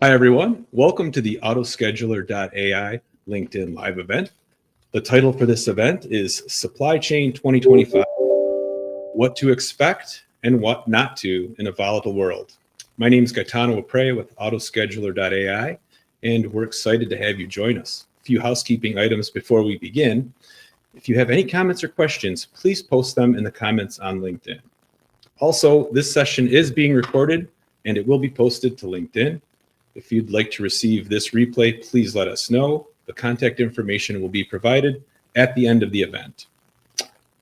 Hi, everyone. Welcome to the AutoScheduler.ai LinkedIn Live event. The title for this event is Supply Chain 2025, What to Expect and What Not to in a Volatile World. My name is Gaetano Apre with AutoScheduler.ai, and we're excited to have you join us. A few housekeeping items before we begin. If you have any comments or questions, please post them in the comments on LinkedIn. Also, this session is being recorded and it will be posted to LinkedIn. If you'd like to receive this replay, please let us know. The contact information will be provided at the end of the event.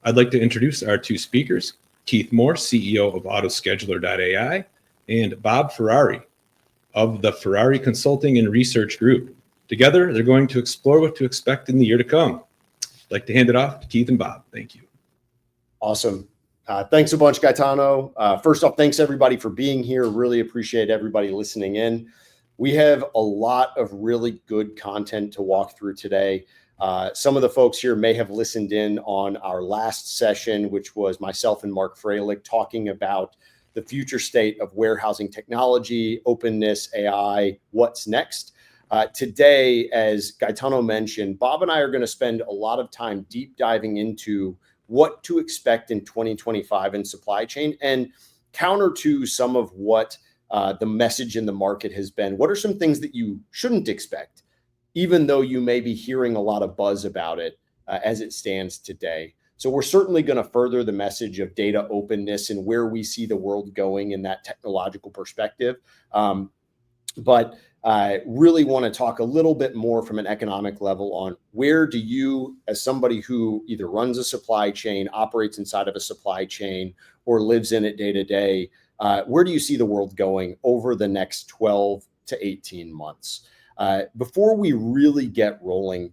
I'd like to introduce our two speakers, Keith Moore, CEO of AutoScheduler.ai, and Bob Ferrari of the Ferrari Consulting and Research Group. Together, they're going to explore what to expect in the year to come. I'd like to hand it off to Keith and Bob. Thank you. Awesome. Thanks a bunch, Gaetano. First off, thanks everybody for being here. Really appreciate everybody listening in. We have a lot of really good content to walk through today. Some of the folks here may have listened in on our last session, which was myself and Mark Freilich talking about the future state of warehousing technology, openness, AI, what's next. Today, as Gaetano mentioned, Bob and I are going to spend a lot of time deep diving into what to expect in 2025 in supply chain, and counter to some of what the message in the market has been. What are some things that you shouldn't expect, even though you may be hearing a lot of buzz about it as it stands today? So we're certainly going to further the message of data openness and where we see the world going in that technological perspective. But I really want to talk a little bit more from an economic level on where do you, as somebody who either runs a supply chain, operates inside of a supply chain, or lives in it day to day, where do you see the world going over the next 12 to 18 months? Before we really get rolling,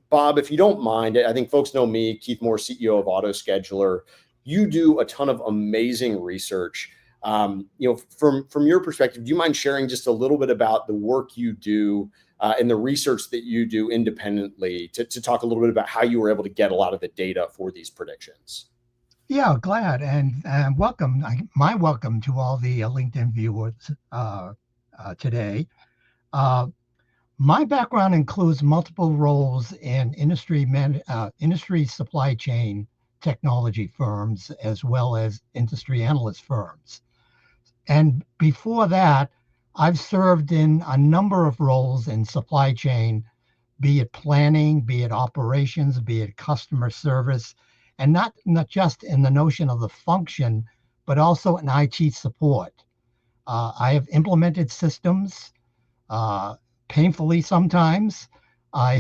Bob, if you don't mind, I think folks know me, Keith Moore, CEO of AutoScheduler. You do a ton of amazing research. From your perspective, do you mind sharing just a little bit about the work you do and the research that you do independently to talk a little bit about how you were able to get a lot of the data for these predictions? Yeah, glad. And welcome. My welcome to all the LinkedIn viewers today. My background includes multiple roles in industry supply chain technology firms, as well as industry analyst firms. And before that, I've served in a number of roles in supply chain, be it planning, be it operations, be it customer service, and not just in the notion of the function, but also in IT support. I have implemented systems, painfully sometimes. I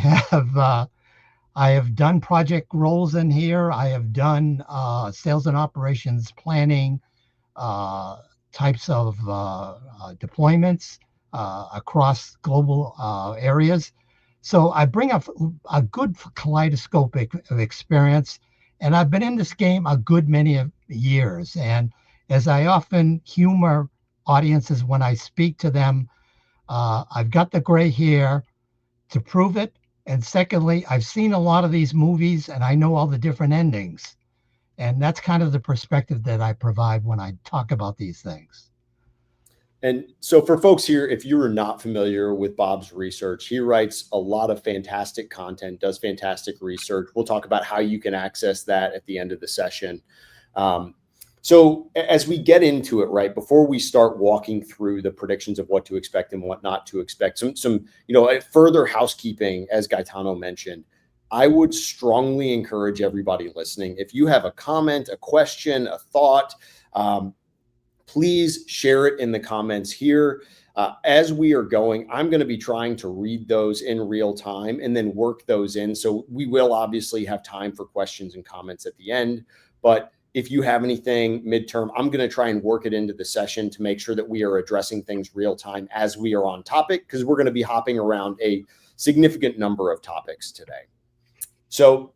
have done project roles in here. I have done sales and operations planning, types of deployments across global areas. So I bring up a good kaleidoscope of experience, and I've been in this game a good many years. And as I often humor audiences when I speak to them, I've got the gray hair to prove it. And secondly, I've seen a lot of these movies and I know all the different endings. And that's kind of the perspective that I provide when I talk about these things. And so for folks here, if you are not familiar with Bob's research, he writes a lot of fantastic content, does fantastic research. We'll talk about how you can access that at the end of the session. So as we get into it, right, before we start walking through the predictions of what to expect and what not to expect, some further housekeeping, as Gaetano mentioned, I would strongly encourage everybody listening, if you have a comment, a question, a thought, please share it in the comments here. As we are going, I'm going to be trying to read those in real time and then work those in. So we will obviously have time for questions and comments at the end. But if you have anything midterm, I'm going to try and work it into the session to make sure that we are addressing things real time as we are on topic, because we're going to be hopping around a significant number of topics today. So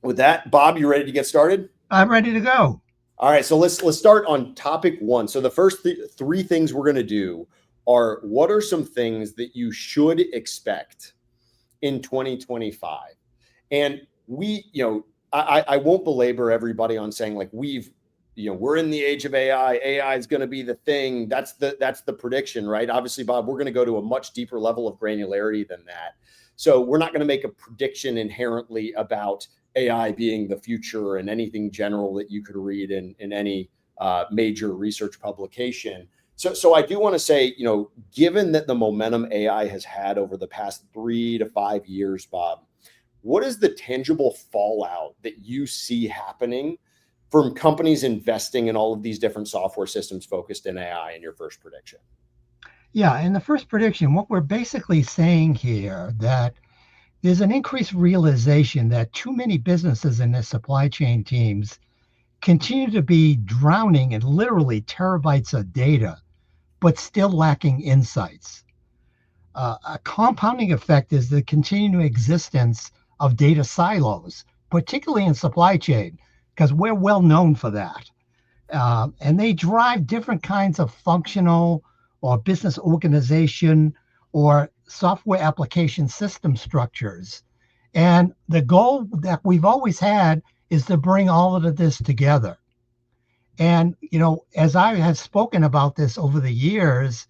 with that, Bob, you ready to get started? I'm ready to go. All right, so let's start on topic one. So the first three things we're going to do are, what are some things that you should expect in 2025? And I won't belabor everybody on saying like we've we're in the age of AI. AI is going to be the thing. That's the prediction, right? Obviously, Bob, we're going to go to a much deeper level of granularity than that. So we're not going to make a prediction inherently about AI being the future and anything general that you could read in any major research publication. So I do want to say, given that the momentum AI has had over the past 3 to 5 years, Bob, what is the tangible fallout that you see happening from companies investing in all of these different software systems focused in AI in your first prediction? Yeah, in the first prediction, what we're basically saying here that there's an increased realization that too many businesses and their supply chain teams continue to be drowning in literally terabytes of data, but still lacking insights. A compounding effect is the continuing existence of data silos, particularly in supply chain, because we're well known for that. And they drive different kinds of functional or business organization or software application system structures. And the goal that we've always had is to bring all of this together. And, as I have spoken about this over the years,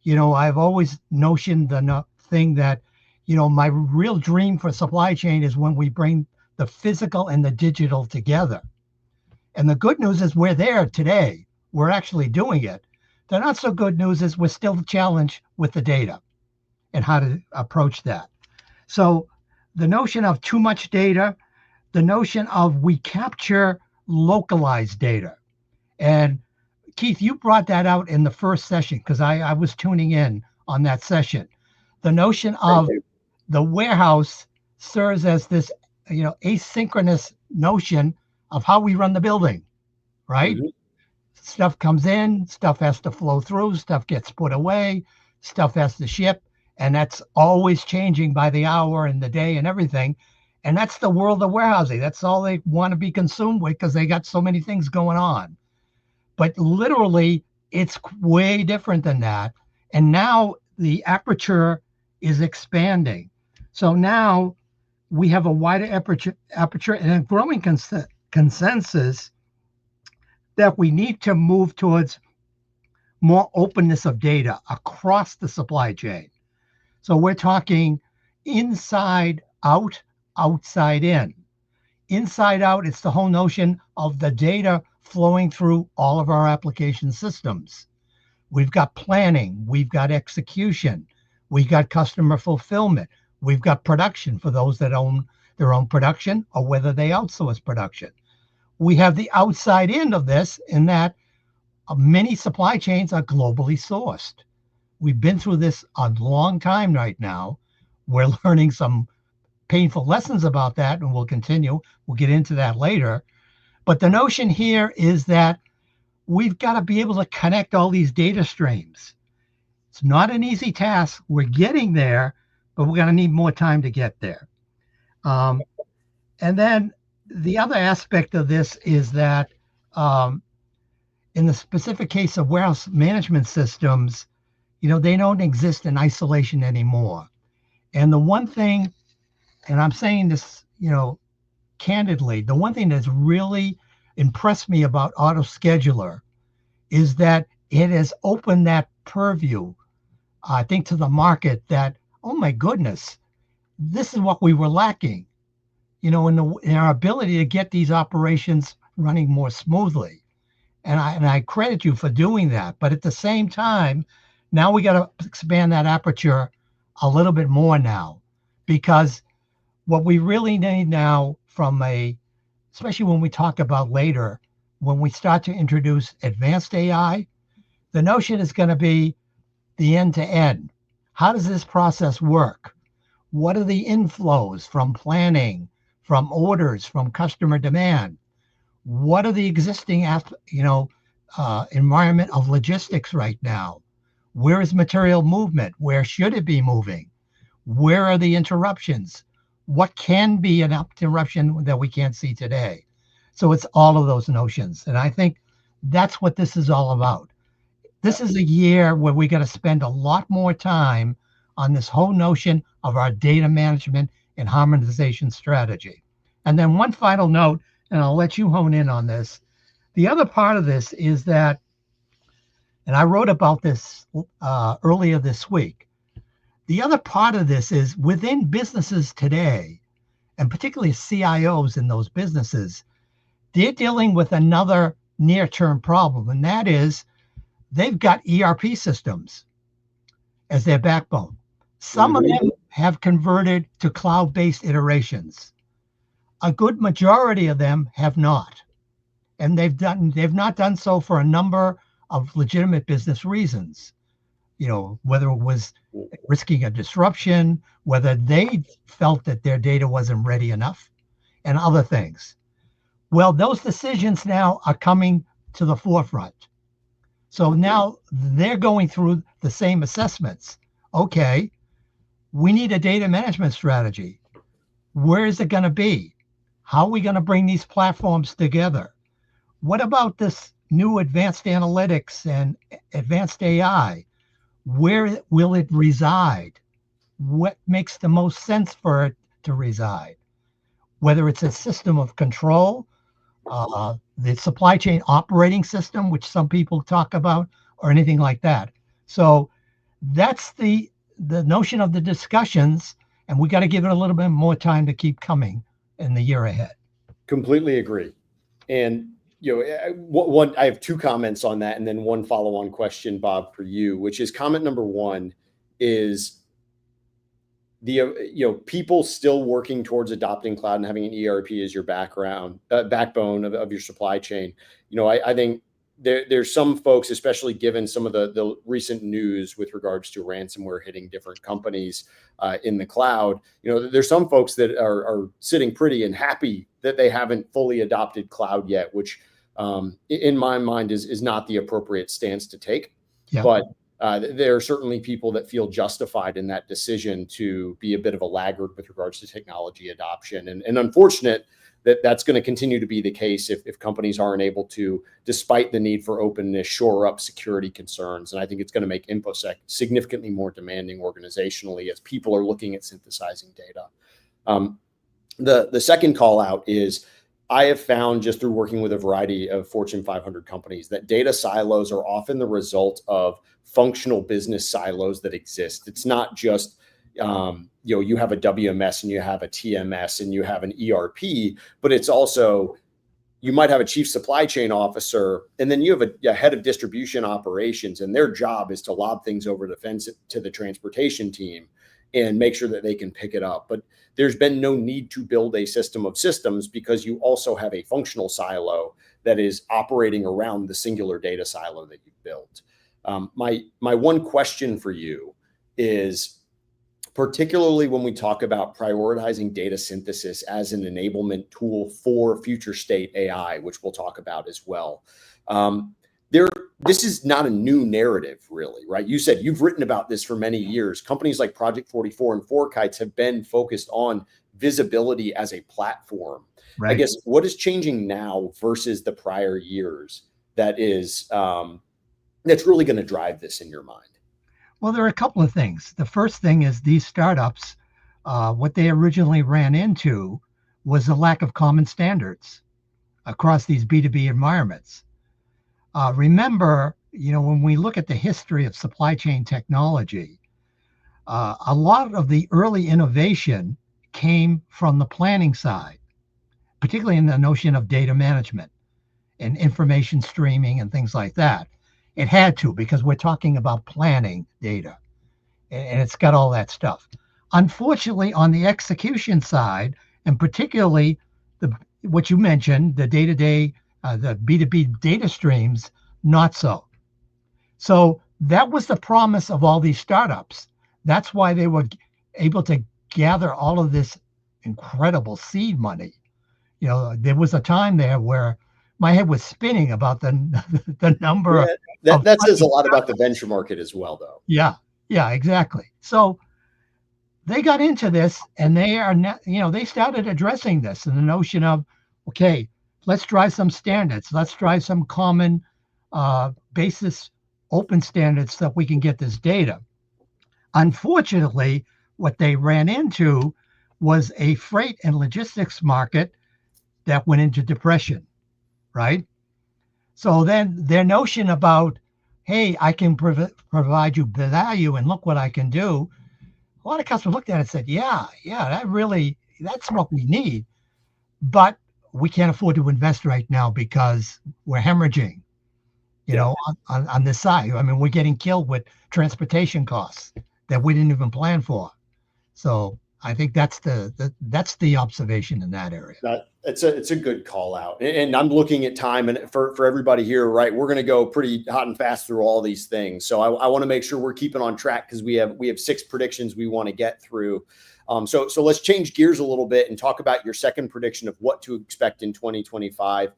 I've always notioned the thing that, my real dream for supply chain is when we bring the physical and the digital together. And the good news is we're there today. We're actually doing it. The not so good news is we're still challenged with the data and how to approach that. So the notion of too much data, the notion of we capture localized data. And Keith, you brought that out in the first session because I was tuning in on that session. The notion of the warehouse serves as this, asynchronous notion of how we run the building, right? Mm-hmm. Stuff comes in, stuff has to flow through, stuff gets put away, stuff has to ship, and that's always changing by the hour and the day and everything. And that's the world of warehousing. That's all they want to be consumed with because they got so many things going on. But literally, it's way different than that. And now the aperture is expanding. So now we have a wider aperture and a growing consensus that we need to move towards more openness of data across the supply chain. So we're talking inside out, outside in. Inside out, it's the whole notion of the data flowing through all of our application systems. We've got planning, we've got execution, we've got customer fulfillment, we've got production for those that own their own production or whether they outsource production. We have the outside end of this in that many supply chains are globally sourced. We've been through this a long time right now. We're learning some painful lessons about that, and we'll continue. We'll get into that later. But the notion here is that we've got to be able to connect all these data streams. It's not an easy task. We're getting there, but we're going to need more time to get there. And then the other aspect of this is that in the specific case of warehouse management systems, they don't exist in isolation anymore. And the one thing, and I'm saying this, candidly, the one thing that's really impressed me about AutoScheduler is that it has opened that purview, I think, to the market that, oh my goodness, this is what we were lacking, in our ability to get these operations running more smoothly. And I credit you for doing that. But at the same time, now we got to expand that aperture a little bit more now, because what we really need now especially when we talk about later, when we start to introduce advanced AI, the notion is going to be the end to end. How does this process work? What are the inflows from planning, from orders, from customer demand? What are the existing, environment of logistics right now? Where is material movement? Where should it be moving? Where are the interruptions? What can be an interruption that we can't see today? So it's all of those notions. And I think that's what this is all about. This is a year where we got to spend a lot more time on this whole notion of our data management and harmonization strategy. And then one final note, and I'll let you hone in on this. The other part of this is that, and I wrote about this earlier this week. The other part of this is within businesses today, and particularly CIOs in those businesses, they're dealing with another near-term problem, and that is they've got ERP systems as their backbone. Some of them have converted to cloud-based iterations. A good majority of them have not. And they've not done so for a number of legitimate business reasons. Whether it was risking a disruption, whether they felt that their data wasn't ready enough, and other things. Well, those decisions now are coming to the forefront. So now they're going through the same assessments. Okay, we need a data management strategy. Where is it going to be? How are we going to bring these platforms together? What about this new advanced analytics and advanced AI? Where will it reside? What makes the most sense for it to reside? Whether it's a system of control, the supply chain operating system, which some people talk about, or anything like that. So that's the notion of the discussions, and we got to give it a little bit more time to keep coming in the year ahead. Completely agree. And I have two comments on that, and then one follow-on question, Bob, for you, which is comment number one is the people still working towards adopting cloud and having an ERP as your backbone of your supply chain. I think there's some folks, especially given some of the recent news with regards to ransomware hitting different companies in the cloud. There's some folks that are sitting pretty and happy that they haven't fully adopted cloud yet, which in my mind is not the appropriate stance to take. Yeah. But there are certainly people that feel justified in that decision to be a bit of a laggard with regards to technology adoption. And unfortunate that that's going to continue to be the case if companies aren't able to, despite the need for openness, shore up security concerns. And I think it's going to make InfoSec significantly more demanding organizationally as people are looking at synthesizing data. The second call out is I have found just through working with a variety of Fortune 500 companies that data silos are often the result of functional business silos that exist. It's not just, you have a WMS and you have a TMS and you have an ERP, but it's also, you might have a chief supply chain officer and then you have a head of distribution operations, and their job is to lob things over the fence to the transportation team and make sure that they can pick it up. But there's been no need to build a system of systems because you also have a functional silo that is operating around the singular data silo that you've built. My one question for you is, particularly when we talk about prioritizing data synthesis as an enablement tool for future state AI, which we'll talk about as well. This is not a new narrative, really, right? You said you've written about this for many years. Companies like Project 44 and 4Kites have been focused on visibility as a platform. Right. I guess what is changing now versus the prior years that is that's really going to drive this in your mind? Well, there are a couple of things. The first thing is these startups, what they originally ran into was a lack of common standards across these B2B environments. Remember, when we look at the history of supply chain technology, a lot of the early innovation came from the planning side, particularly in the notion of data management and information streaming and things like that. It had to, because we're talking about planning data, and it's got all that stuff. Unfortunately, on the execution side, and particularly what you mentioned, the day-to-day, the B2B data streams, not so. So that was the promise of all these startups. That's why they were able to gather all of this incredible seed money. There was a time there where my head was spinning about the number. That says a lot about the venture market as well, though. Yeah, exactly. So they got into this, and they are now, they started addressing this and the notion of, okay, let's drive some standards. Let's drive some common basis open standards so that we can get this data. Unfortunately, what they ran into was a freight and logistics market that went into depression, right? So then their notion about, hey, I can provide you value and look what I can do. A lot of customers looked at it and said, yeah, that's what we need. But we can't afford to invest right now because we're hemorrhaging, on this side. I mean, we're getting killed with transportation costs that we didn't even plan for. So I think that's the observation in that area. It's a good call out. And I'm looking at time, and for everybody here, right, we're going to go pretty hot and fast through all these things. So I want to make sure we're keeping on track because we have 6 predictions we want to get through. So let's change gears a little bit and talk about your second prediction of what to expect in 2025.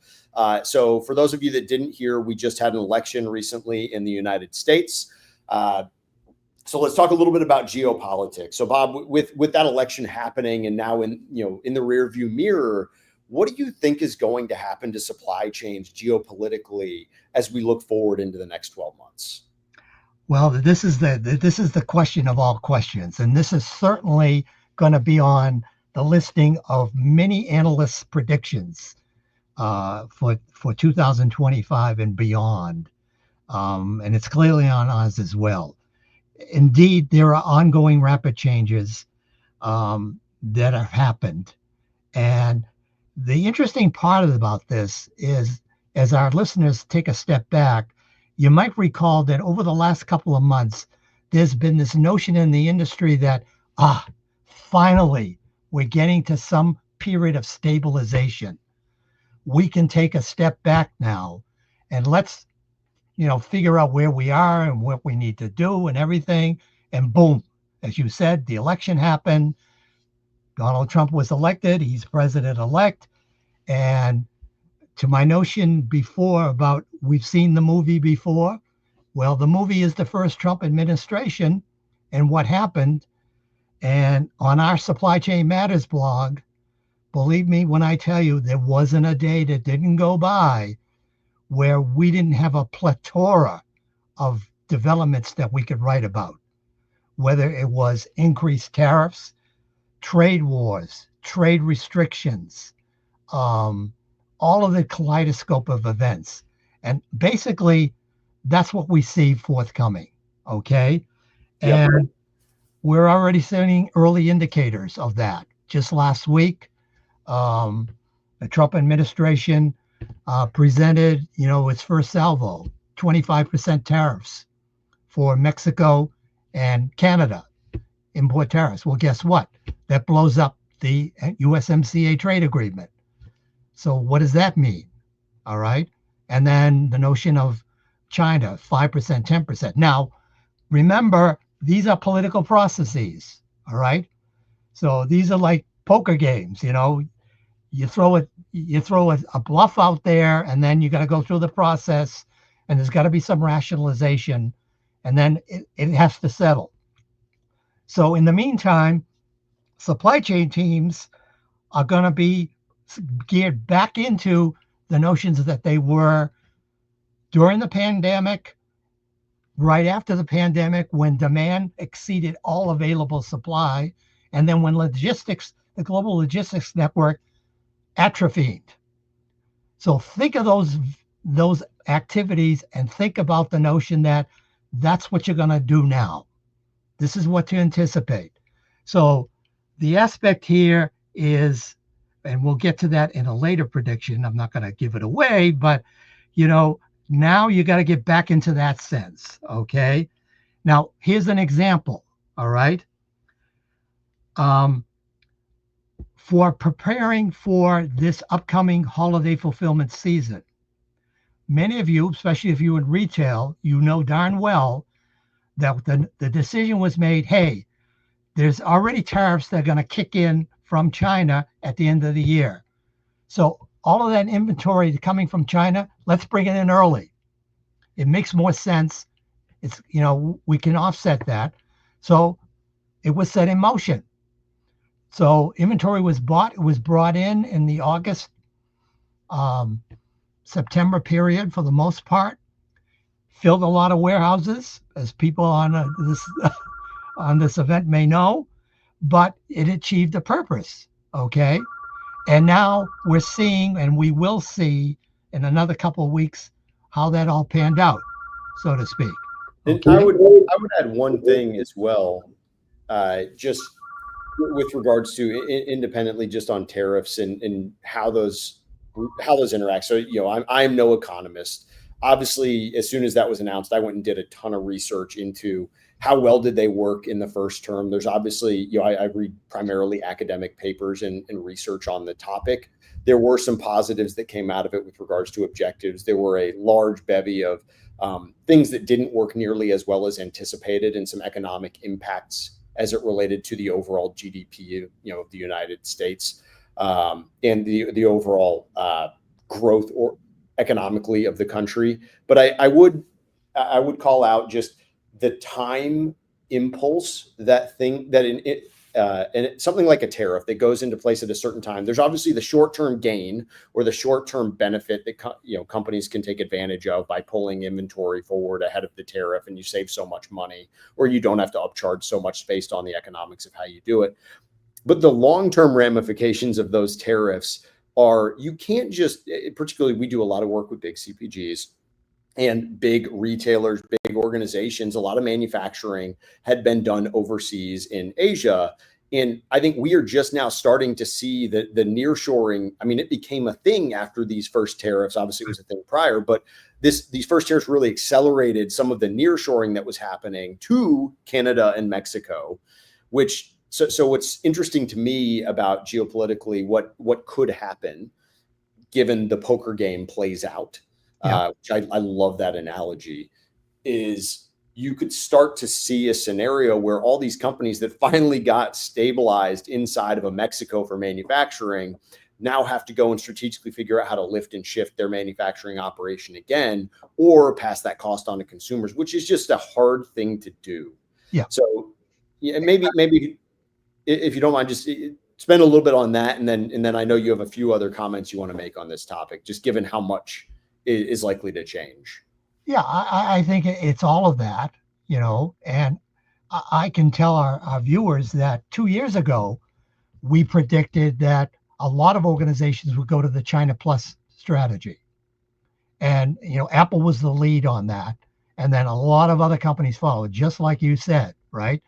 So for those of you that didn't hear, we just had an election recently in the United States. So let's talk a little bit about geopolitics. So Bob, with that election happening and now in the rearview mirror, what do you think is going to happen to supply chains geopolitically as we look forward into the next 12 months? Well, this is the question of all questions, and this is certainly going to be on the listing of many analysts' predictions for 2025 and beyond, and it's clearly on ours as well. Indeed, there are ongoing rapid changes that have happened, and the interesting part about this is, as our listeners take a step back, you might recall that over the last couple of months, there's been this notion in the industry that, finally, we're getting to some period of stabilization. We can take a step back now and let's, figure out where we are and what we need to do and everything. And boom, as you said, the election happened. Donald Trump was elected. He's president-elect. And to my notion before about we've seen the movie before, well, the movie is the first Trump administration and what happened. And on our Supply Chain Matters blog, believe me when I tell you, there wasn't a day that didn't go by where we didn't have a plethora of developments that we could write about, whether it was increased tariffs, trade wars, trade restrictions, all of the kaleidoscope of events. And basically, that's what we see forthcoming, okay? Yep. And we're already seeing early indicators of that. Just last week, the Trump administration presented, its first salvo, 25% tariffs for Mexico and Canada, import tariffs. Well, guess what? That blows up the USMCA trade agreement. So what does that mean? All right. And then the notion of China, 5%, 10%. Now, remember, these are political processes. All right. So these are like poker games, you throw a bluff out there, and then you got to go through the process, and there's got to be some rationalization, and then it has to settle. So in the meantime, supply chain teams are going to be geared back into the notions that they were during the pandemic, right after the pandemic, when demand exceeded all available supply, and then when the global logistics network atrophied. So think of those activities and think about the notion that that's what you're going to do now. This is what to anticipate. So the aspect here is, and we'll get to that in a later prediction, I'm not going to give it away, but now you got to get back into that sense. Okay. Now here's an example. All right. For preparing for this upcoming holiday fulfillment season, many of you, especially if you're in retail, darn well that the decision was made, hey, there's already tariffs that are going to kick in from China at the end of the year. So all of that inventory coming from China, let's bring it in early. It makes more sense. It's, we can offset that. So it was set in motion. So inventory was brought in the August, September period for the most part, filled a lot of warehouses, as people on this event may know, but it achieved a purpose, okay? And now we're seeing, and we will see in another couple of weeks, how that all panned out, so to speak. And Okay. I would add one thing as well, just with regards to independently just on tariffs and how those interact. So, I'm no economist. Obviously, as soon as that was announced, I went and did a ton of research into how well did they work in the first term. There's obviously, I read primarily academic papers and research on the topic. There were some positives that came out of it with regards to objectives. There were a large bevy of things that didn't work nearly as well as anticipated, and some economic impacts as it related to the overall GDP, of the United States, and the overall growth or economically of the country. But I would call out just the time impulse and something like a tariff that goes into place at a certain time. There's obviously the short-term gain or the short-term benefit that companies can take advantage of by pulling inventory forward ahead of the tariff, and you save so much money, or you don't have to upcharge so much based on the economics of how you do it. But the long-term ramifications of those tariffs are, you can't just, particularly we do a lot of work with big CPGs and big retailers, big organizations. A lot of manufacturing had been done overseas in Asia. And I think we are just now starting to see the nearshoring. I mean, it became a thing after these first tariffs. Obviously, it was a thing prior, but these first tariffs really accelerated some of the nearshoring that was happening to Canada and Mexico, which, so what's interesting to me about geopolitically, what could happen given the poker game plays out, which I love that analogy, is you could start to see a scenario where all these companies that finally got stabilized inside of a Mexico for manufacturing now have to go and strategically figure out how to lift and shift their manufacturing operation again, or pass that cost on to consumers, which is just a hard thing to do. Yeah. So maybe if you don't mind, just spend a little bit on that, and then I know you have a few other comments you want to make on this topic, just given how much is likely to change. Yeah, I think it's all of that, and I can tell our viewers that 2 years ago, we predicted that a lot of organizations would go to the China Plus strategy. And, Apple was the lead on that. And then a lot of other companies followed, just like you said, right?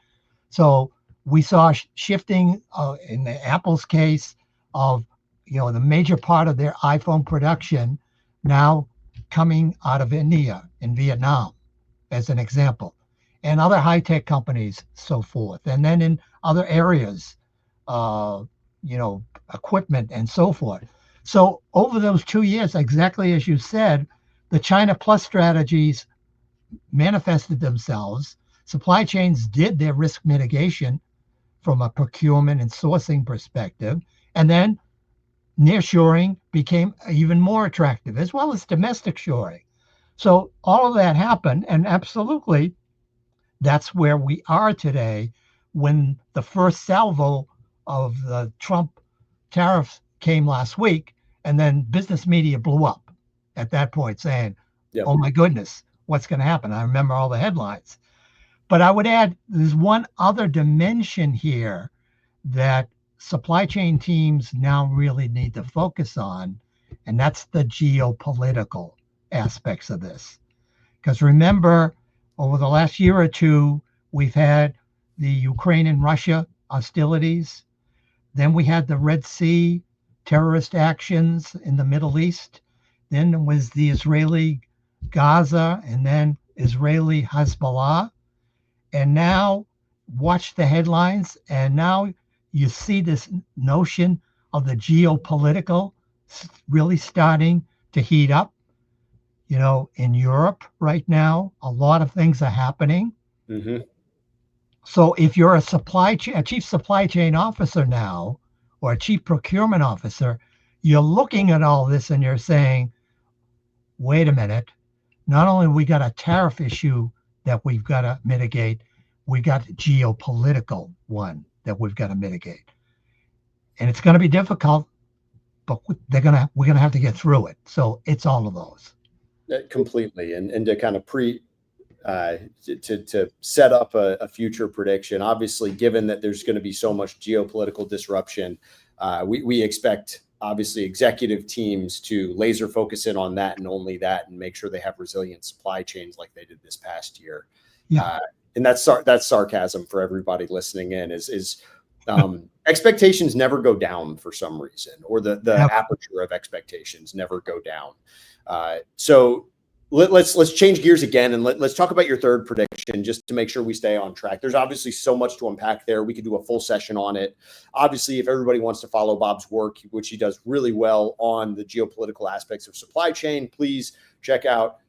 So we saw shifting in the Apple's case of, the major part of their iPhone production now coming out of India and Vietnam, as an example, and other high-tech companies, so forth. And then in other areas, equipment and so forth. So over those 2 years, exactly as you said, the China Plus strategies manifested themselves. Supply chains did their risk mitigation from a procurement and sourcing perspective. And then nearshoring became even more attractive, as well as domestic shoring. So all of that happened. And absolutely, that's where we are today. When the first salvo of the Trump tariffs came last week, and then business media blew up at that point saying, oh my goodness, what's going to happen? I remember all the headlines. But I would add, there's one other dimension here that supply chain teams now really need to focus on, and that's the geopolitical aspects of this. Because remember, over the last year or two, we've had the Ukraine and Russia hostilities. Then we had the Red Sea terrorist actions in the Middle East. Then was the Israeli Gaza, and then Israeli Hezbollah. And now watch the headlines, and now you see this notion of the geopolitical really starting to heat up. In Europe right now, a lot of things are happening. Mm-hmm. So if you're a chief supply chain officer now, or a chief procurement officer, you're looking at all this and you're saying, wait a minute, not only we got a tariff issue that we've got to mitigate, we got a geopolitical one that we've got to mitigate. And it's going to be difficult, but we're going to have to get through it. So it's all of those. Completely. And to kind of to set up a future prediction, obviously, given that there's going to be so much geopolitical disruption, we expect obviously executive teams to laser focus in on that and only that, and make sure they have resilient supply chains like they did this past year. Yeah. And that's sarcasm for everybody listening in. Expectations never go down for some reason, or the aperture of expectations never go down. So let's change gears again, and let's talk about your third prediction, just to make sure we stay on track. There's obviously so much to unpack there. We could do a full session on it. Obviously, if everybody wants to follow Bob's work, which he does really well on the geopolitical aspects of supply chain, please check out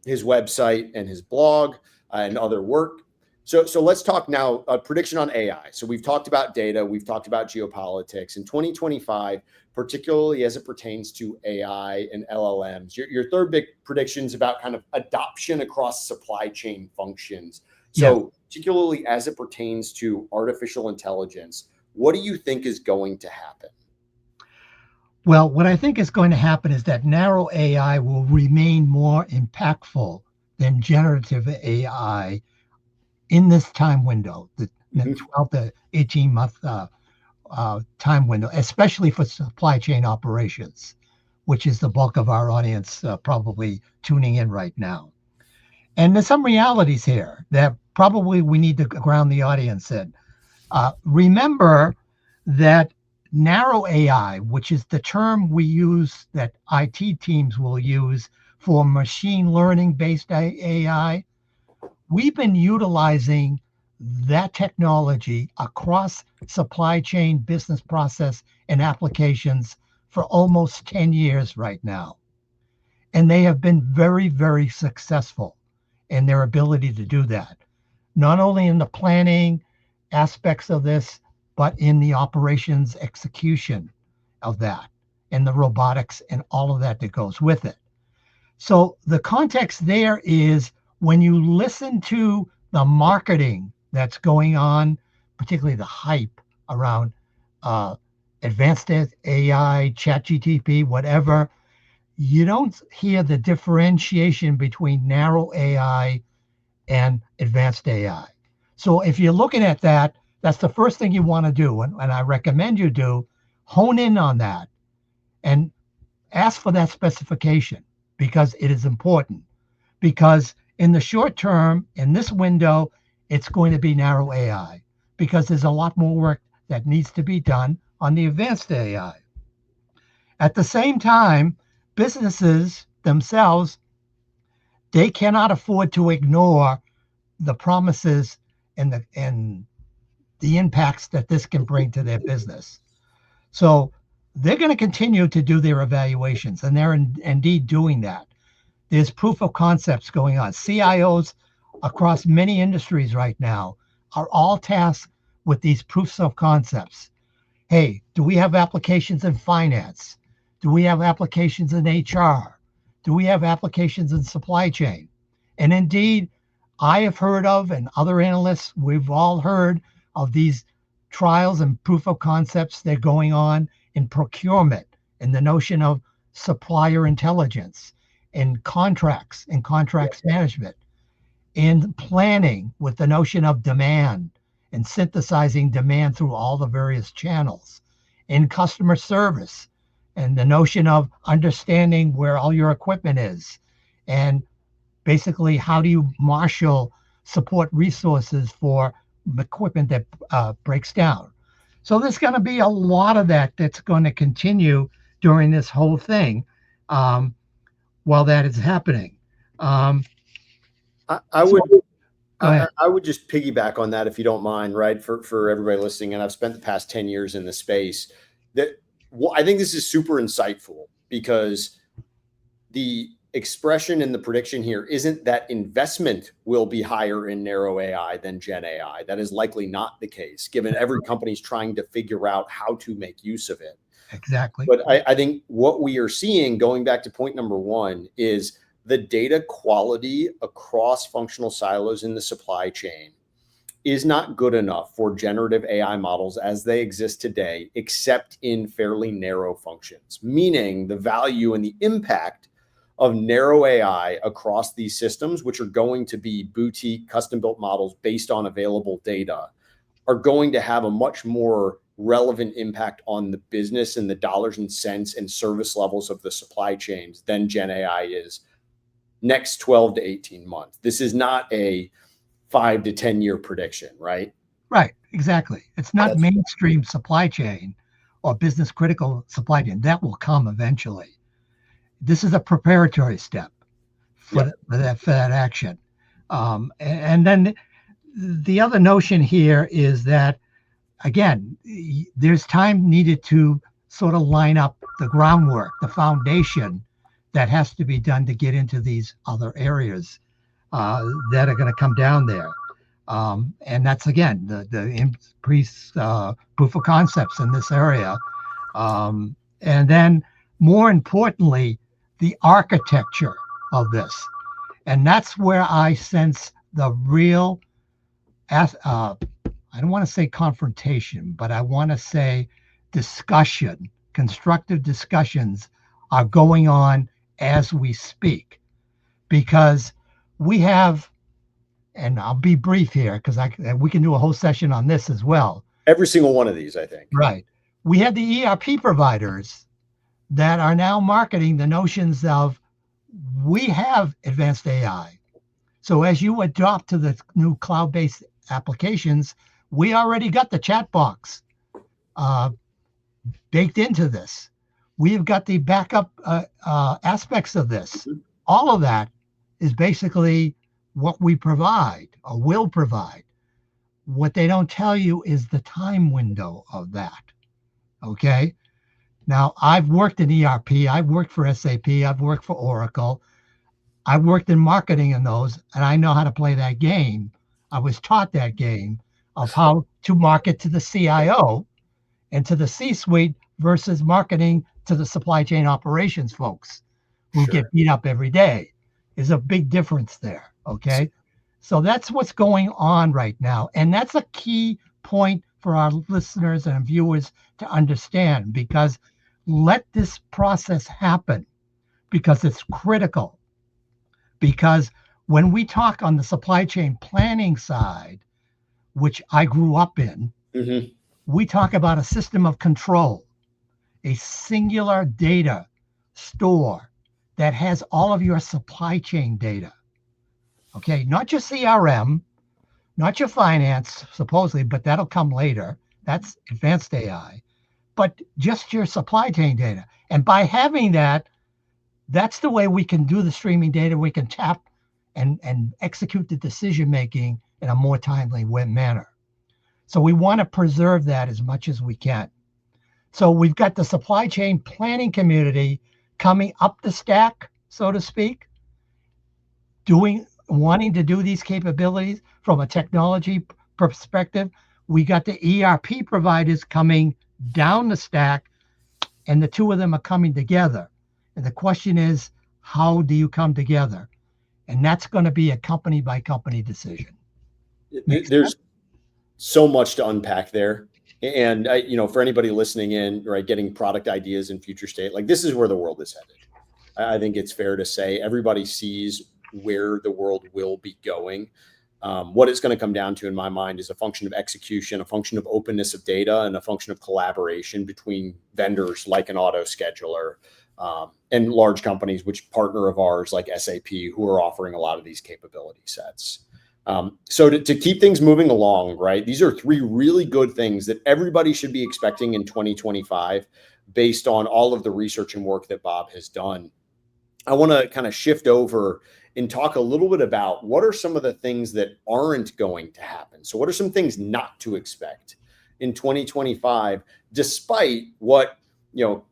his website and his blog and other work. So let's talk now a prediction on AI. So we've talked about data, we've talked about geopolitics. In 2025, particularly as it pertains to AI and LLMs, your third big prediction is about kind of adoption across supply chain functions. So particularly as it pertains to artificial intelligence, what do you think is going to happen? Well, what I think is going to happen is that narrow AI will remain more impactful than generative AI in this time window, the 12 to 18 month time window, especially for supply chain operations, which is the bulk of our audience probably tuning in right now. And there's some realities here that probably we need to ground the audience in. Remember that narrow AI, which is the term we use, that IT teams will use for machine learning based AI, we've been utilizing that technology across supply chain, business process, and applications for almost 10 years right now. And they have been very, very successful in their ability to do that, not only in the planning aspects of this, but in the operations execution of that, and the robotics and all of that goes with it. So the context there is, when you listen to the marketing that's going on, particularly the hype around advanced AI, ChatGPT, whatever, you don't hear the differentiation between narrow AI and advanced AI. So if you're looking at that, that's the first thing you want to do. And I recommend you do, hone in on that and ask for that specification, because it is important. Because in the short term, in this window, it's going to be narrow AI, because there's a lot more work that needs to be done on the advanced AI. At the same time, businesses themselves, they cannot afford to ignore the promises and the impacts that this can bring to their business. So they're going to continue to do their evaluations, and they're indeed doing that. There's proof of concepts going on. CIOs across many industries right now are all tasked with these proofs of concepts. Hey, do we have applications in finance? Do we have applications in HR? Do we have applications in supply chain? And indeed, I have heard of, and other analysts, we've all heard of these trials and proof of concepts that are going on in procurement, and the notion of supplier intelligence, in contracts and contracts management, in planning with the notion of demand and synthesizing demand through all the various channels, in customer service and the notion of understanding where all your equipment is, and basically how do you marshal support resources for equipment that breaks down. So there's going to be a lot of that that's going to continue during this whole thing. While that is happening. I would just piggyback on that, if you don't mind, right? For everybody listening, and I've spent the past 10 years in the space, I think this is super insightful, because the expression and the prediction here isn't that investment will be higher in narrow AI than Gen AI. That is likely not the case, given every company's trying to figure out how to make use of it. Exactly. But I think what we are seeing, going back to point number one, is the data quality across functional silos in the supply chain is not good enough for generative AI models as they exist today, except in fairly narrow functions, meaning the value and the impact of narrow AI across these systems, which are going to be boutique, custom-built models based on available data, are going to have a much more relevant impact on the business and the dollars and cents and service levels of the supply chains than Gen AI is next 12 to 18 months. This is not a 5 to 10 year prediction, right? Right, exactly. It's not mainstream supply chain or business critical supply chain. That will come eventually. This is a preparatory step for that action. And then the other notion here is that, again, there's time needed to sort of line up the groundwork, the foundation that has to be done to get into these other areas that are going to come down there. And that's, again, the increased proof of concepts in this area. And then, more importantly, the architecture of this. And that's where I sense the real, I don't want to say confrontation, but I want to say discussion, constructive discussions are going on as we speak. Because we have, and I'll be brief here because we can do a whole session on this as well. Every single one of these, I think. Right. We have the ERP providers that are now marketing the notions of, we have advanced AI. So as you adopt to the new cloud-based applications, we already got the chat box baked into this. We've got the backup aspects of this. All of that is basically what we provide or will provide. What they don't tell you is the time window of that. Okay. Now, I've worked in ERP, I've worked for SAP, I've worked for Oracle, I've worked in marketing in those, and I know how to play that game. I was taught that game of how to market to the CIO and to the C-suite versus marketing to the supply chain operations folks who get beat up every day. There's a big difference there, okay? So that's what's going on right now. And that's a key point for our listeners and viewers to understand, because let this process happen, because it's critical. Because when we talk on the supply chain planning side, which I grew up in, we talk about a system of control, a singular data store that has all of your supply chain data. Okay, not your CRM, not your finance, supposedly, but that'll come later. That's advanced AI. But just your supply chain data. And by having that, that's the way we can do the streaming data. We can tap and execute the decision-making in a more timely manner. So we want to preserve that as much as we can. So we've got the supply chain planning community coming up the stack, so to speak, wanting to do these capabilities from a technology perspective. We got the ERP providers coming down the stack, and the two of them are coming together. And the question is, how do you come together? And that's going to be a company by company decision. There's so much to unpack there. And for anybody listening in, right, getting product ideas in future state, like, this is where the world is headed. I think it's fair to say everybody sees where the world will be going. What it's going to come down to, in my mind, is a function of execution, a function of openness of data, and a function of collaboration between vendors like an AutoScheduler and large companies, which partner of ours like SAP, who are offering a lot of these capability sets. So to keep things moving along, right, these are three really good things that everybody should be expecting in 2025 based on all of the research and work that Bob has done. I want to kind of shift over and talk a little bit about what are some of the things that aren't going to happen. So what are some things not to expect in 2025, despite what,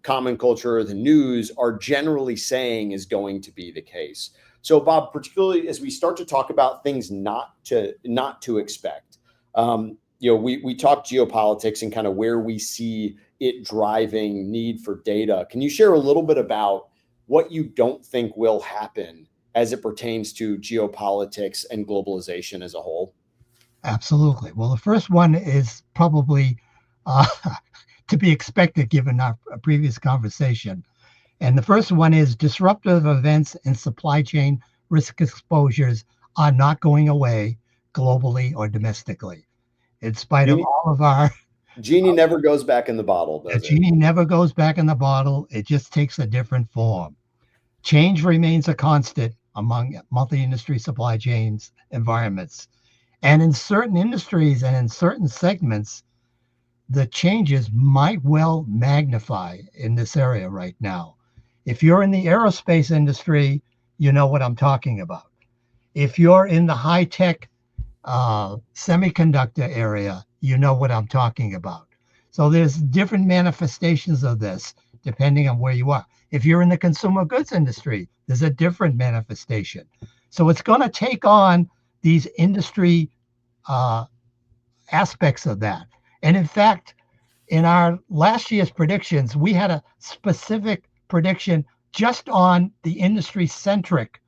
common culture, the news are generally saying is going to be the case. So Bob, particularly as we start to talk about things not to expect, we talked geopolitics and kind of where we see it driving need for data. Can you share a little bit about what you don't think will happen as it pertains to geopolitics and globalization as a whole? Absolutely. Well, the first one is probably to be expected given our previous conversation. And the first one is disruptive events and supply chain risk exposures are not going away globally or domestically. In spite of all of our Genie never goes back in the bottle, The does it? genie never goes back in the bottle. It just takes a different form. Change remains a constant among multi-industry supply chains environments. And in certain industries and in certain segments, the changes might well magnify in this area right now. If you're in the aerospace industry, you know what I'm talking about. If you're in the high-tech semiconductor area, you know what I'm talking about. So there's different manifestations of this depending on where you are. If you're in the consumer goods industry, there's a different manifestation. So it's going to take on these industry aspects of that. And in fact, in our last year's predictions, we had a specific prediction just on the industry centric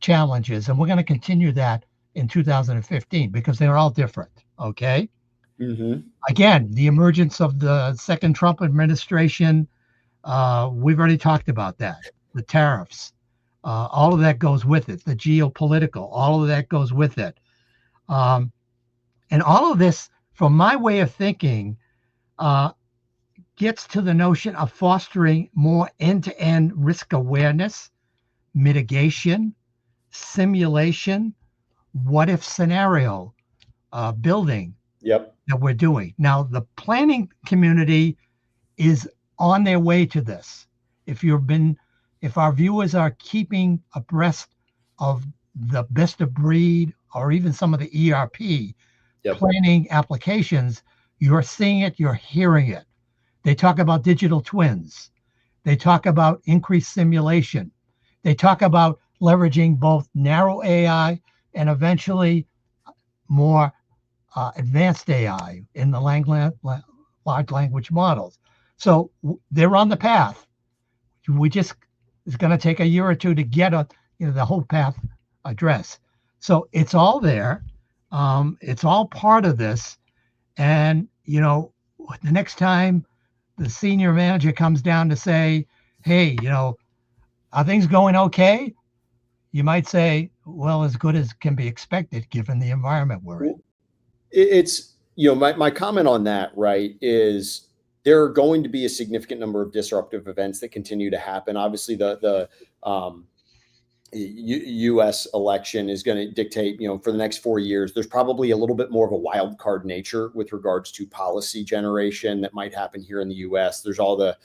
challenges. And we're going to continue that in 2015 because they're all different. Okay. Mm-hmm. Again, the emergence of the second Trump administration, we've already talked about that. The tariffs, all of that goes with it. The geopolitical, all of that goes with it. And all of this, from my way of thinking, gets to the notion of fostering more end-to-end risk awareness, mitigation, simulation, what if scenario building that we're doing. Now, the planning community is on their way to this. If our viewers are keeping abreast of the best of breed or even some of the ERP planning applications, you're seeing it, you're hearing it. They talk about digital twins. They talk about increased simulation. They talk about leveraging both narrow AI and eventually more advanced AI in the large language models. So they're on the path. It's going to take a year or two to get the whole path addressed. So it's all there. It's all part of this. And, the next time the senior manager comes down to say, hey, are things going okay? You might say, well, as good as can be expected given the environment we're in. It's, my comment on that, right, is there are going to be a significant number of disruptive events that continue to happen. Obviously, the U.S. election is going to dictate, for the next 4 years, there's probably a little bit more of a wild card nature with regards to policy generation that might happen here in the U.S. There's all the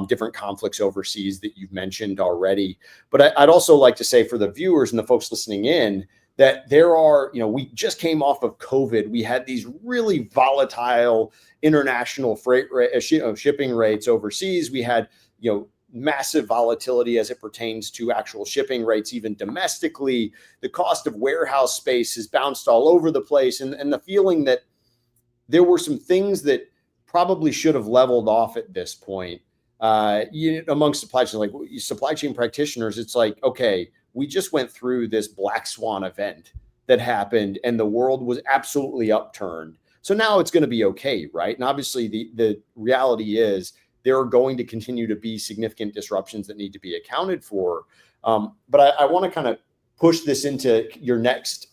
different conflicts overseas that you've mentioned already. But I'd also like to say for the viewers and the folks listening in that there are, we just came off of COVID. We had these really volatile international freight shipping rates overseas. We had, massive volatility as it pertains to actual shipping rates, even domestically. The cost of warehouse space has bounced all over the place. And the feeling that there were some things that probably should have leveled off at this point amongst supply chain, like supply chain practitioners. It's like, okay, we just went through this black swan event that happened and the world was absolutely upturned. So now it's going to be okay, right? And obviously the reality is there are going to continue to be significant disruptions that need to be accounted for. But I want to kind of push this into your next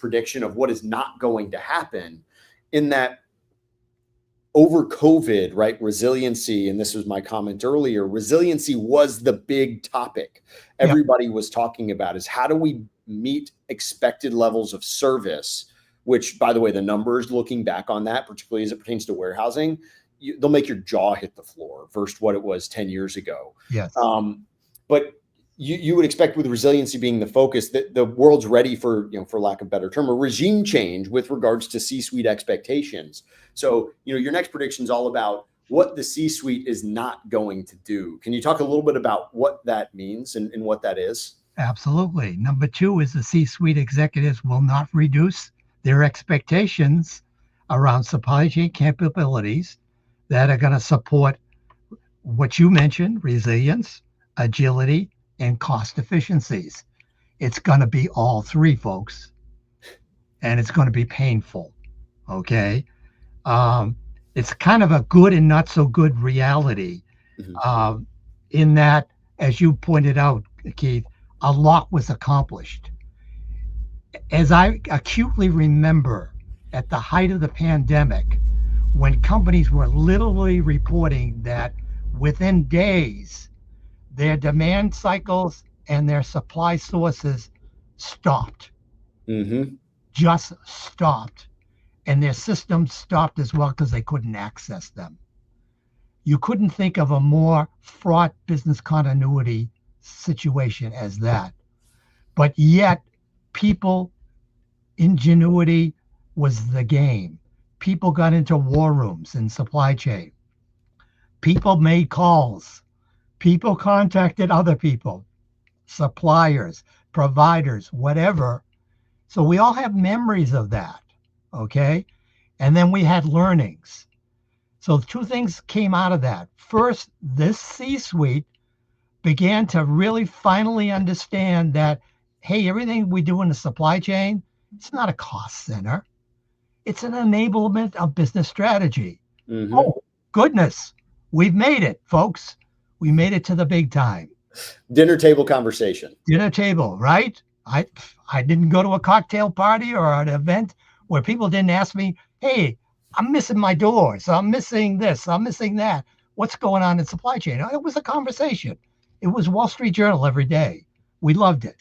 prediction of what is not going to happen in that over COVID, right? Resiliency, and this was my comment earlier, resiliency was the big topic everybody was talking about is how do we meet expected levels of service, which, by the way, the numbers looking back on that, particularly as it pertains to warehousing, they'll make your jaw hit the floor versus what it was 10 years ago. Yes. But you would expect with resiliency being the focus that the world's ready for, for lack of a better term, a regime change with regards to C-suite expectations. So, your next prediction is all about what the C-suite is not going to do. Can you talk a little bit about what that means and what that is? Absolutely. Number 2 is the C-suite executives will not reduce their expectations around supply chain capabilities that are going to support what you mentioned, resilience, agility, and cost efficiencies. It's going to be all three, folks. And it's going to be painful. Okay. It's kind of a good and not so good reality in that, as you pointed out, Keith, a lot was accomplished. As I acutely remember, at the height of the pandemic, when companies were literally reporting that within days, their demand cycles and their supply sources stopped, just stopped. And their systems stopped as well because they couldn't access them. You couldn't think of a more fraught business continuity situation as that. But yet, people, ingenuity was the game. People got into war rooms in supply chain. People made calls. People contacted other people, suppliers, providers, whatever. So we all have memories of that. Okay. And then we had learnings. So two things came out of that. First, this C-suite began to really finally understand that, hey, everything we do in the supply chain, it's not a cost center. It's an enablement of business strategy. Oh, goodness. We've made it, folks. We made it to the big time. Dinner table conversation. Dinner table, right? I didn't go to a cocktail party or an event where people didn't ask me, hey, I'm missing my doors. I'm missing this. I'm missing that. What's going on in supply chain? It was a conversation. It was Wall Street Journal every day. We loved it.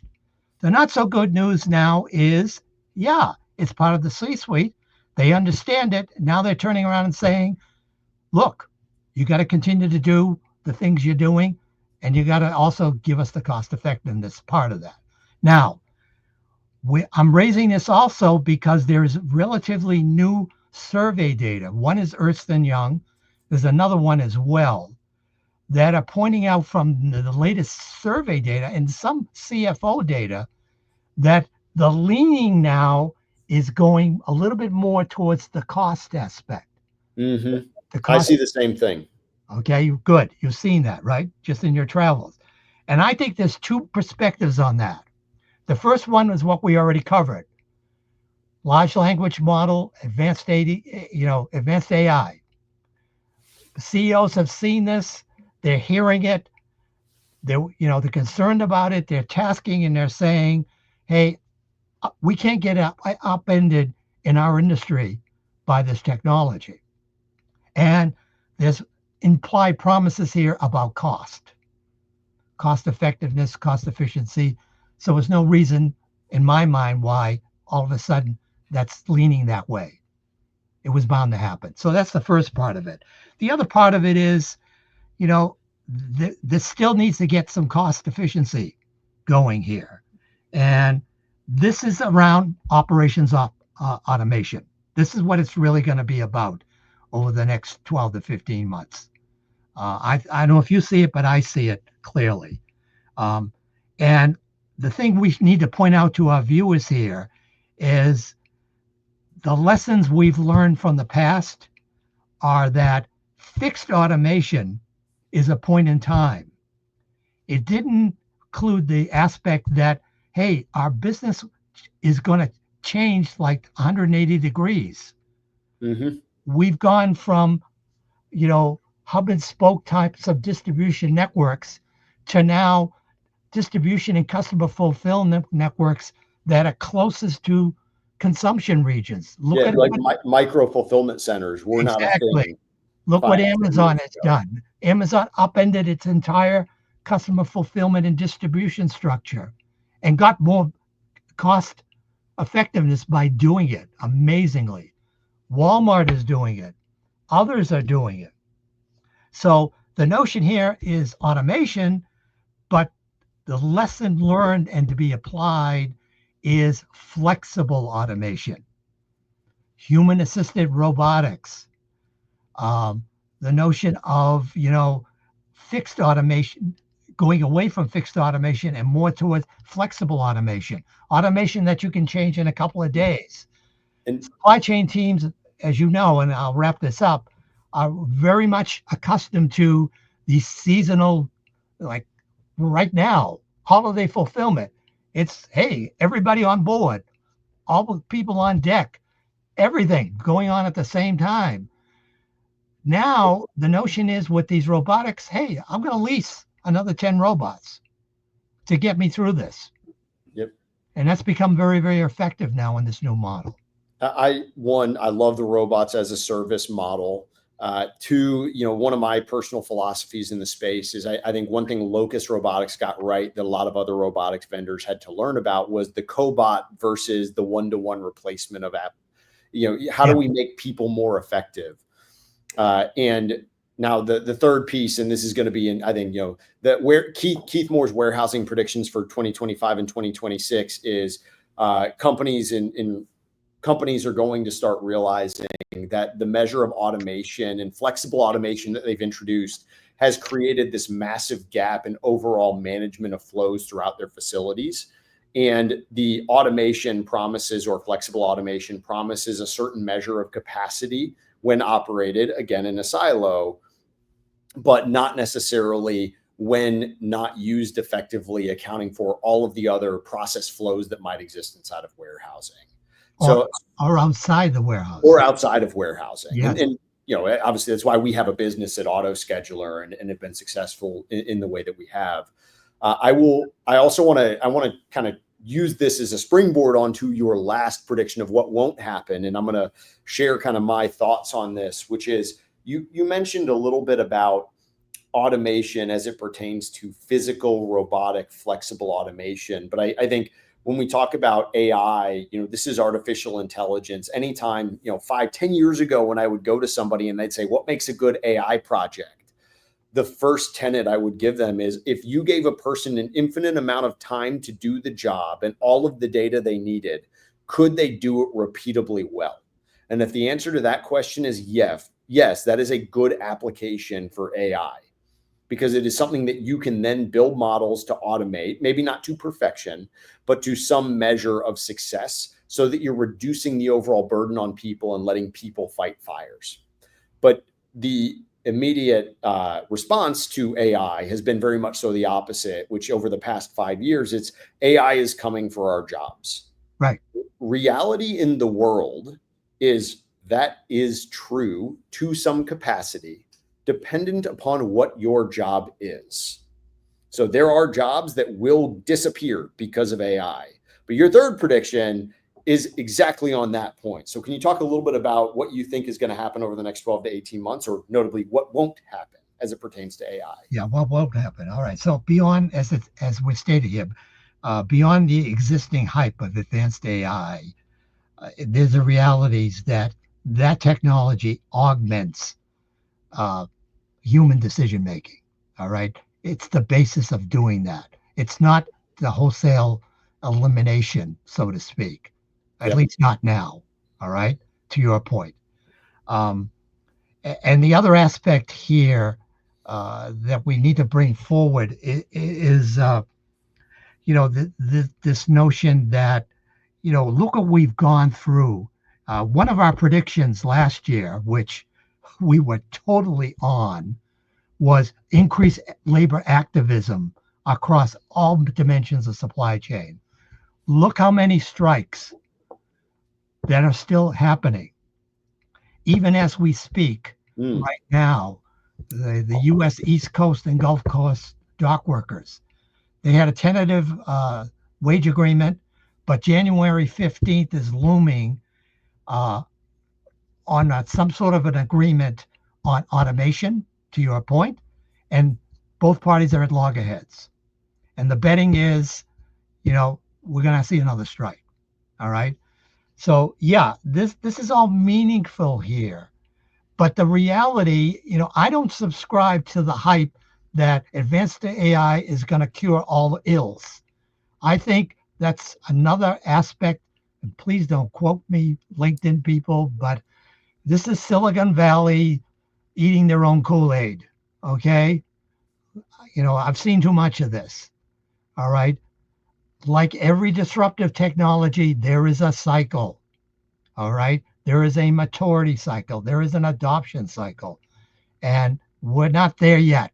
The not so good news now is, yeah, it's part of the C-suite. They understand it. Now they're turning around and saying, look, you got to continue to do the things you're doing, and you got to also give us the cost effectiveness part of that. Now, I'm raising this also because there's relatively new survey data. One is Ernst & Young. There's another one as well that are pointing out from the latest survey data and some CFO data that the leaning now is going a little bit more towards the cost aspect. The cost, I see the same thing. Okay, good. You've seen that, right? Just in your travels. And I think there's two perspectives on that. The first one is what we already covered. Large language model, advanced AI. CEOs have seen this. They're hearing it. They're concerned about it. They're tasking and they're saying, hey, we can't get upended in our industry by this technology. And there's implied promises here about cost effectiveness, cost efficiency. So there's no reason in my mind why all of a sudden that's leaning that way. It was bound to happen. So that's the first part of it. The other part of it is, this still needs to get some cost efficiency going here. And this is around operations automation. This is what it's really going to be about over the next 12 to 15 months. I don't know if you see it, but I see it clearly. And the thing we need to point out to our viewers here is the lessons we've learned from the past are that fixed automation is a point in time. It didn't include the aspect that, hey, our business is going to change like 180 degrees. We've gone from, hub and spoke types of distribution networks to now distribution and customer fulfillment networks that are closest to consumption regions. Look at like micro fulfillment centers. We're not a thing. Look what Amazon has done. Amazon upended its entire customer fulfillment and distribution structure and got more cost effectiveness by doing it amazingly. Walmart is doing it. Others are doing it. So the notion here is automation, but the lesson learned and to be applied is flexible automation, human-assisted robotics, the notion of, fixed automation, going away from fixed automation and more towards flexible automation that you can change in a couple of days. And supply chain teams, as you know, and I'll wrap this up, are very much accustomed to these seasonal, like right now, holiday fulfillment. It's, hey, everybody on board, all the people on deck, everything going on at the same time. Now, the notion is with these robotics, hey, I'm going to lease another 10 robots to get me through this. Yep. And that's become very, very effective now in this new model. I love the robots as a service model. Two, one of my personal philosophies in the space is I think one thing Locus Robotics got right that a lot of other robotics vendors had to learn about was the cobot versus the one-to-one replacement of app. How do we make people more effective? And now the third piece, and this is going to be I think, that where Keith Moore's warehousing predictions for 2025 and 2026 is companies are going to start realizing that the measure of automation and flexible automation that they've introduced has created this massive gap in overall management of flows throughout their facilities. And the automation promises, or flexible automation promises, a certain measure of capacity when operated, again, in a silo, but not necessarily when not used effectively, accounting for all of the other process flows that might exist inside of warehousing. Or outside the warehouse. Or outside of warehousing. Yes. And obviously that's why we have a business at AutoScheduler and have been successful in the way that we have. I want to kind of use this as a springboard onto your last prediction of what won't happen. And I'm going to share kind of my thoughts on this, which is you mentioned a little bit about automation as it pertains to physical, robotic, flexible automation. But I think when we talk about AI, this is artificial intelligence. Anytime, 5-10 years ago, when I would go to somebody and they'd say, what makes a good AI project? The first tenet I would give them is, if you gave a person an infinite amount of time to do the job and all of the data they needed, could they do it repeatably well? And if the answer to that question is yes, that is a good application for AI, because it is something that you can then build models to automate, maybe not to perfection, but to some measure of success, so that you're reducing the overall burden on people and letting people fight fires. But the immediate response to AI has been very much so the opposite, which over the past 5 years, it's AI is coming for our jobs. Right. Reality in the world is that is true to some capacity, dependent upon what your job is. So there are jobs that will disappear because of AI. But your third prediction is exactly on that point. So can you talk a little bit about what you think is going to happen over the next 12 to 18 months, or notably what won't happen as it pertains to AI? Yeah, what won't happen? All right. So beyond, as we stated here, beyond the existing hype of advanced AI, there's the realities that technology augments human decision making. All right. It's the basis of doing that. It's not the wholesale elimination, so to speak, at least not now. All right. To your point. And the other aspect here that we need to bring forward is this notion that, look what we've gone through. One of our predictions last year, which we were totally on, was increased labor activism across all dimensions of supply chain. Look how many strikes that are still happening. Even as we speak right now, the U.S. East Coast and Gulf Coast dock workers, they had a tentative wage agreement, but January 15th is looming on some sort of an agreement on automation, to your point, and both parties are at loggerheads. And the betting is, we're going to see another strike. All right. So yeah, this is all meaningful here. But the reality, I don't subscribe to the hype that advanced AI is going to cure all ills. I think that's another aspect, and please don't quote me, LinkedIn people, but this is Silicon Valley eating their own Kool-Aid, okay? I've seen too much of this, all right? Like every disruptive technology, there is a cycle, all right? There is a maturity cycle. There is an adoption cycle, and we're not there yet.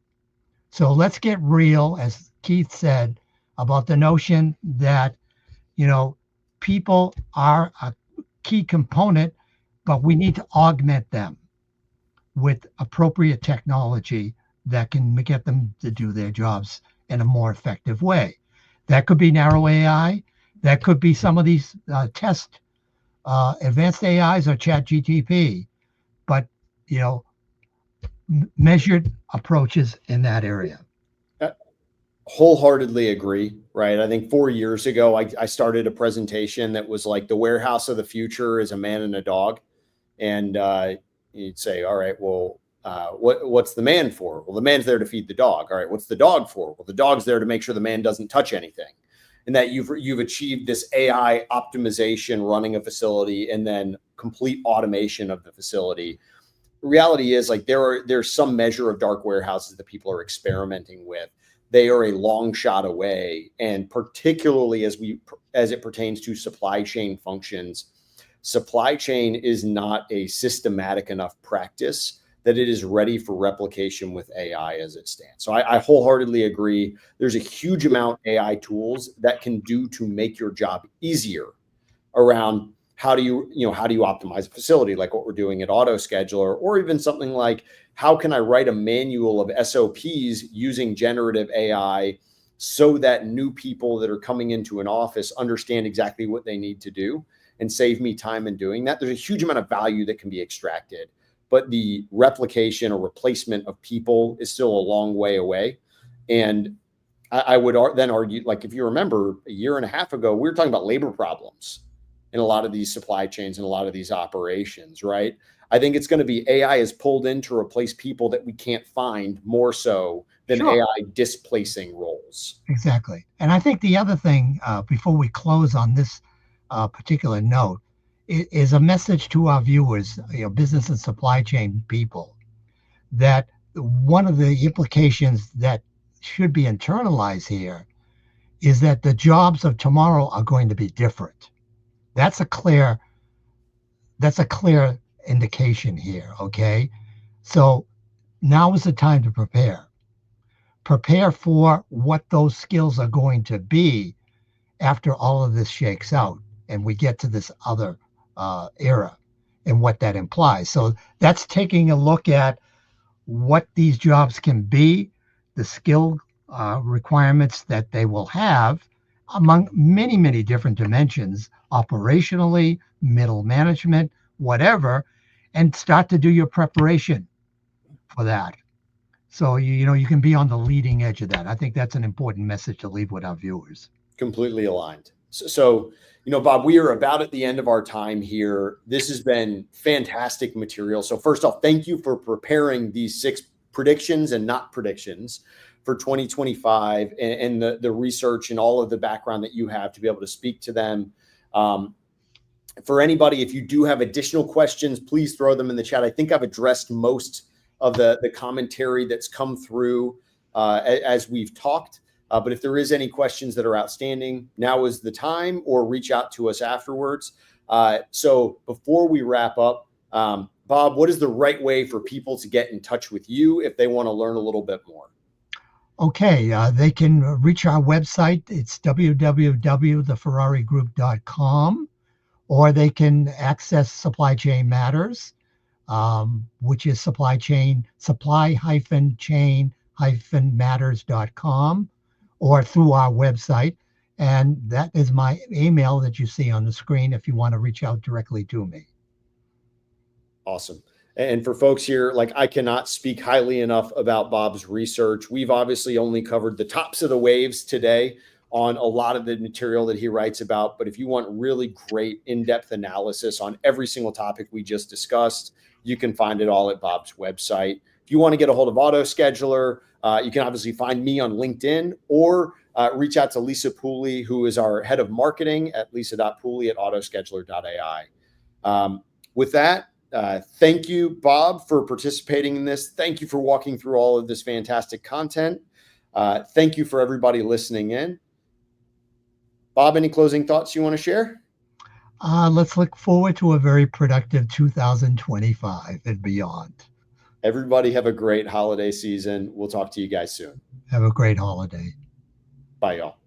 So let's get real, as Keith said, about the notion that, people are a key component, but we need to augment them with appropriate technology that can get them to do their jobs in a more effective way. That could be narrow AI. That could be some of these test advanced AIs are chat GTP, but, measured approaches in that area. Wholeheartedly agree, right? I think 4 years ago, I started a presentation that was like the warehouse of the future is a man and a dog. And you'd say, all right, well, what's the man for? Well, the man's there to feed the dog. All right, what's the dog for? Well, the dog's there to make sure the man doesn't touch anything. And that you've achieved this AI optimization running a facility and then complete automation of the facility. The reality is like there's some measure of dark warehouses that people are experimenting with. They are a long shot away. And particularly as it pertains to supply chain functions, supply chain is not a systematic enough practice that it is ready for replication with AI as it stands. So I wholeheartedly agree. There's a huge amount of AI tools that can do to make your job easier around how do you optimize a facility, like what we're doing at AutoScheduler, or even something like how can I write a manual of SOPs using generative AI so that new people that are coming into an office understand exactly what they need to do and save me time in doing that. There's a huge amount of value that can be extracted, but the replication or replacement of people is still a long way away. And I would then argue, like, if you remember a year and a half ago, we were talking about labor problems in a lot of these supply chains and a lot of these operations, right? I think it's going to be AI is pulled in to replace people that we can't find more so than Sure. AI displacing roles. Exactly. And I think the other thing, before we close on this particular note, is a message to our viewers, business and supply chain people, that one of the implications that should be internalized here is that the jobs of tomorrow are going to be different. That's a clear indication here. Okay. So now is the time to prepare. Prepare for what those skills are going to be after all of this shakes out and we get to this other era and what that implies. So that's taking a look at what these jobs can be, the skill requirements that they will have among many, many different dimensions, operationally, middle management, whatever, and start to do your preparation for that. So, you can be on the leading edge of that. I think that's an important message to leave with our viewers. Completely aligned. So, Bob, we are about at the end of our time here. This has been fantastic material. So first off, thank you for preparing these 6 predictions and not predictions for 2025 and the research and all of the background that you have to be able to speak to them. For anybody, if you do have additional questions, please throw them in the chat. I think I've addressed most of the commentary that's come through as we've talked. But if there is any questions that are outstanding, now is the time, or reach out to us afterwards. So before we wrap up, Bob, what is the right way for people to get in touch with you if they want to learn a little bit more? Okay, they can reach our website. It's www.theferrarigroup.com, or they can access Supply Chain Matters, which is supply-chain-matters.com, or through our website. And that is my email that you see on the screen if you want to reach out directly to me. Awesome. And for folks here, like, I cannot speak highly enough about Bob's research. We've obviously only covered the tops of the waves today on a lot of the material that he writes about. But if you want really great in-depth analysis on every single topic we just discussed, you can find it all at Bob's website. If you want to get a hold of AutoScheduler, you can obviously find me on LinkedIn, or reach out to Lisa Pooley, who is our head of marketing at lisa.pooley@AutoScheduler.ai. With that, thank you, Bob, for participating in this. Thank you for walking through all of this fantastic content. Thank you for everybody listening in. Bob, any closing thoughts you want to share? Let's look forward to a very productive 2025 and beyond. Everybody have a great holiday season. We'll talk to you guys soon. Have a great holiday. Bye, y'all.